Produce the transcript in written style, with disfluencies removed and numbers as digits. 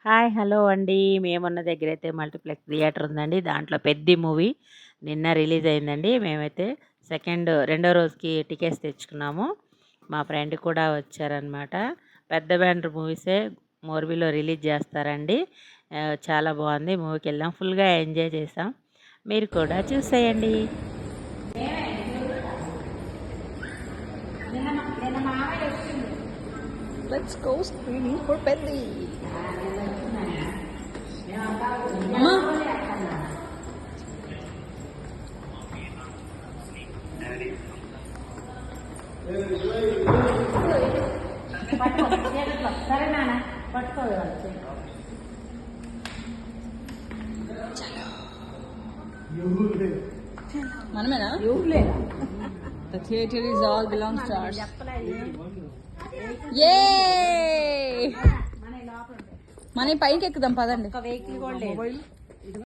Hi hello అండి. మేమున్న దగ్గరైతే మల్టీప్లెక్స్ థియేటర్ ఉందండి. దాంట్లో పెద్ద మూవీ నిన్న రిలీజ్ అయిందండి. మేమైతే రెండో రోజుకి టికెట్స్ తెచ్చుకున్నాము. మా ఫ్రెండ్ కూడా వచ్చారనమాట. పెద్ద బ్యానర్ మూవీసే మోర్బీలో రిలీజ్ చేస్తారండి. చాలా బాగుంది. మూవీకి వెళ్ళాం, ఫుల్గా ఎంజాయ్ చేసాం. మీరు కూడా చూసేయండి. Let's go screening for Pedli. మనమేనా? The theater is all belongs to us. Yay! మన పైకి ఎక్కుదాం పదండి. వెహికల్ కూడా లేదు.